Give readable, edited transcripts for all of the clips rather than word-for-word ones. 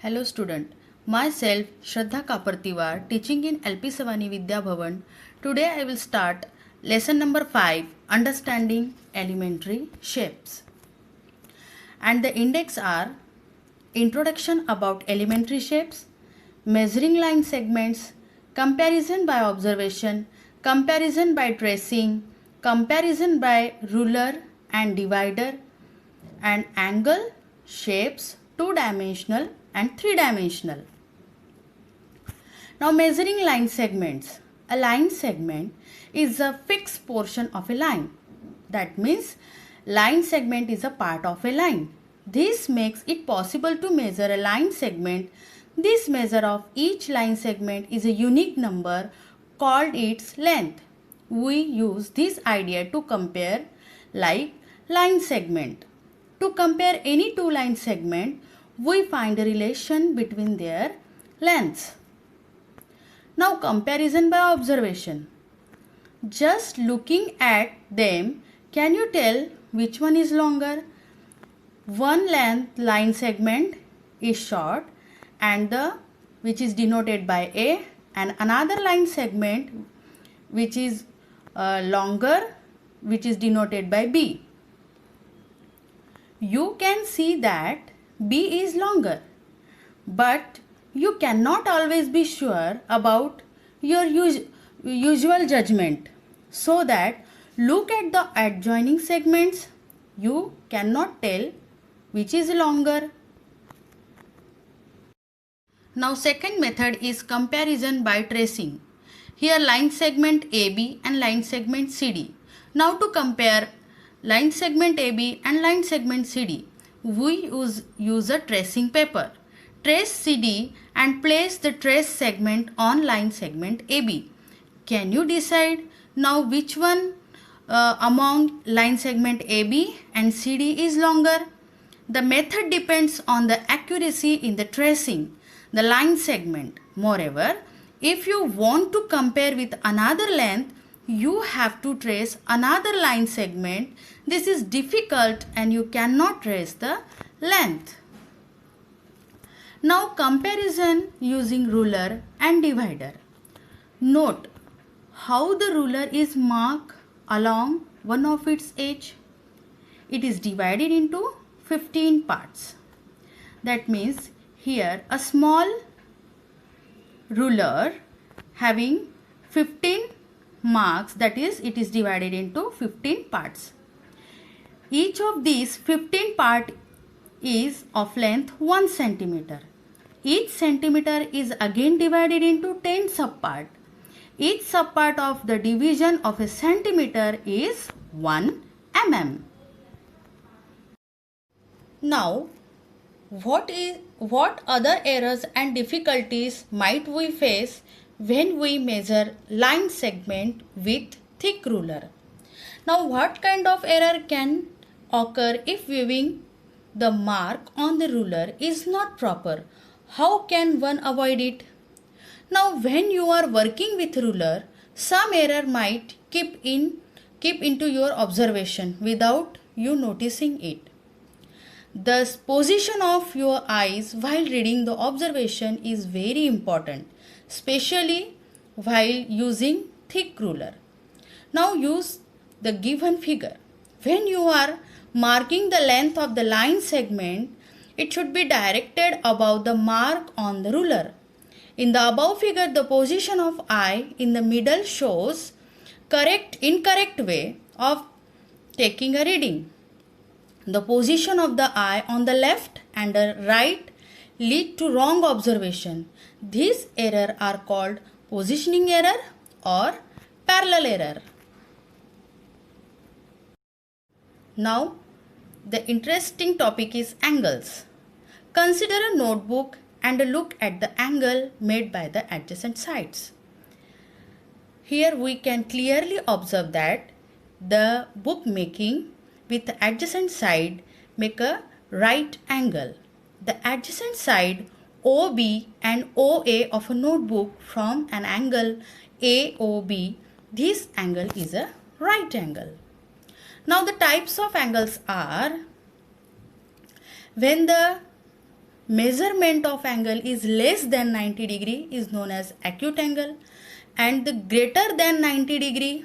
Hello student, myself Shraddha Kapartiwar teaching in LP Savani Vidya Bhavan. Today I will start lesson number 5, understanding elementary shapes. And the index are introduction about elementary shapes, measuring line segments, comparison by observation, comparison by tracing, comparison by ruler and divider, and angle, shapes, two-dimensional and three-dimensional. Now measuring line segments. A line segment is a fixed portion of a line. That means line segment is a part of a line. This makes it possible to measure a line segment. This measure of each line segment is a unique number called its length. We use this idea to compare like line segment. To compare any two line segment, we find a relation between their lengths. Now comparison by observation. Just looking at them, can you tell which one is longer? One length line segment is short and which is denoted by A, and another line segment which is longer, which is denoted by B. You can see that B is longer, but you cannot always be sure about your usual judgment. So that look at the adjoining segments, you cannot tell which is longer. Now second method is comparison by tracing. Here line segment AB and line segment CD. Now to compare line segment AB and line segment CD, we use a tracing paper. Trace CD and place the trace segment on line segment AB. Can you decide now which one among line segment AB and CD is longer? The method depends on the accuracy in the tracing the line segment. Moreover, if you want to compare with another length, you have to trace another line segment. This is difficult and you cannot trace the length. Now comparison using ruler and divider. Note how the ruler is marked along one of its edge. It is divided into 15 parts. That means here a small ruler having 15 marks, that is it is divided into 15 parts. Each of these 15 part is of length 1 centimeter. Each centimeter is again divided into 10 subpart. Each subpart of the division of a centimeter is 1 mm. Now what other errors and difficulties might we face when we measure line segment with thick ruler? Now what kind of error can occur if viewing the mark on the ruler is not proper? How can one avoid it? Now when you are working with ruler, some error might keep into your observation without you noticing it. The position of your eyes while reading the observation is very important, especially while using thick ruler. Now use the given figure. When you are marking the length of the line segment, it should be directed above the mark on the ruler. In the above figure, the position of eye in the middle shows incorrect way of taking a reading. The position of the eye on the left and the right lead to wrong observation. These errors are called positioning error or parallel error. Now, the interesting topic is angles. Consider a notebook and look at the angle made by the adjacent sides. Here we can clearly observe that the book making with the adjacent side make a right angle. The adjacent side OB and OA of a notebook from an angle AOB, this angle is a right angle. Now the types of angles are when the measurement of angle is less than 90 degree is known as acute angle, and the greater than 90 degree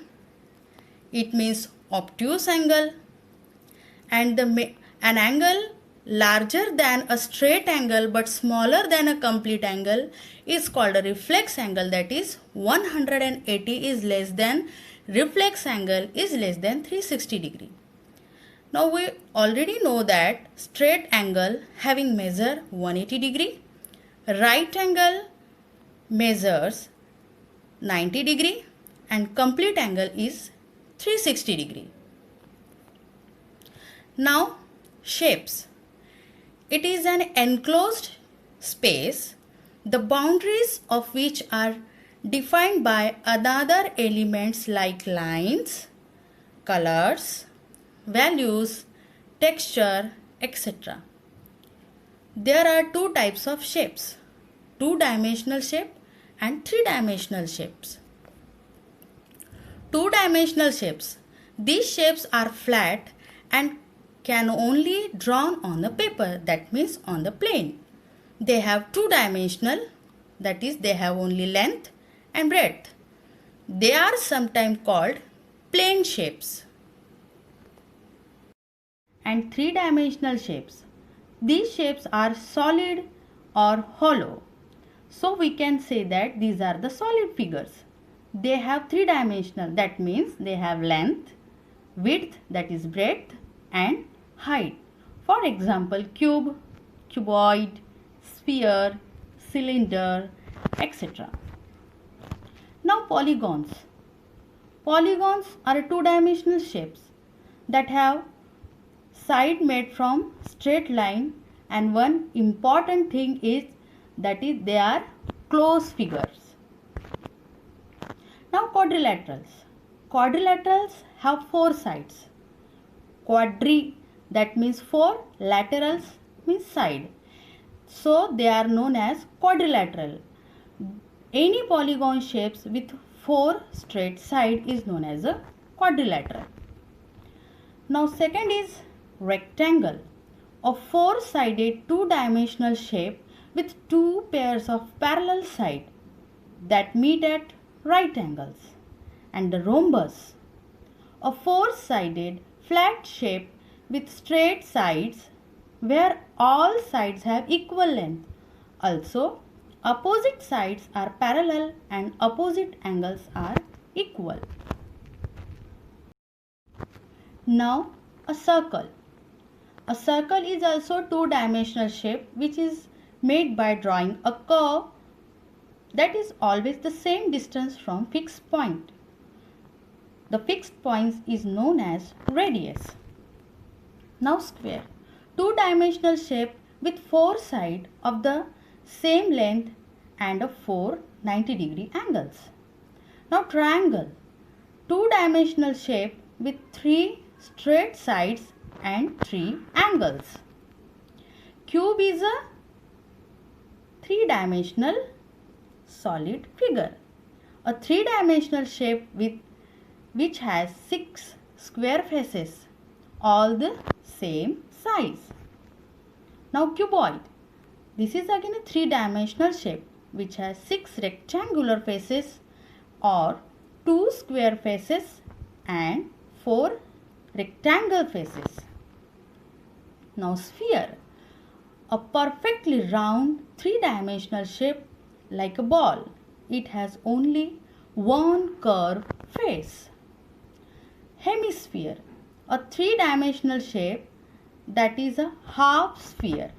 it means obtuse angle, and an angle larger than a straight angle but smaller than a complete angle is called a reflex angle, that is 180 is less than reflex angle is less than 360 degree. Now we already know that straight angle having measure 180 degree, right angle measures 90 degree and complete angle is 360 degree. Now shapes. It is an enclosed space, the boundaries of which are defined by other elements like lines, colors, values, texture, etc. There are two types of shapes, two-dimensional shape and three-dimensional shapes. Two-dimensional shapes. These shapes are flat and can only drawn on the paper, that means on the plane. They have two-dimensional, that is they have only length and breadth. They are sometimes called plane shapes. And three-dimensional shapes. These shapes are solid or hollow. So we can say that these are the solid figures. They have three-dimensional, that means they have length, width, that is breadth, and height. For example, cube, cuboid, sphere, cylinder, etc. Now polygons. Polygons are two-dimensional shapes that have side made from straight line, and one important thing is that is they are closed figures. Now quadrilaterals. Quadrilaterals have four sides. Quadri, that means four, laterals means side. So they are known as quadrilateral. Any polygon shapes with four straight sides is known as a quadrilateral. Now second is rectangle, a four-sided two-dimensional shape with two pairs of parallel sides that meet at right angles. And the rhombus, a four-sided flat shape with straight sides where all sides have equal length. Also, opposite sides are parallel and opposite angles are equal. Now, a circle. A circle is also two-dimensional shape which is made by drawing a curve that is always the same distance from fixed point. The fixed point is known as radius. Now square. Two-dimensional shape with four sides of the same length and of four 90-degree angles. Now triangle. Two-dimensional shape with three straight sides and three angles. Cube is a three-dimensional solid figure. A three-dimensional shape which has six square faces, all the same size. Now cuboid. This is again a three-dimensional shape which has six rectangular faces or two square faces and four rectangle faces. Now sphere. A perfectly round three-dimensional shape like a ball. It has only one curved face. Hemisphere. A three-dimensional shape that is a half sphere.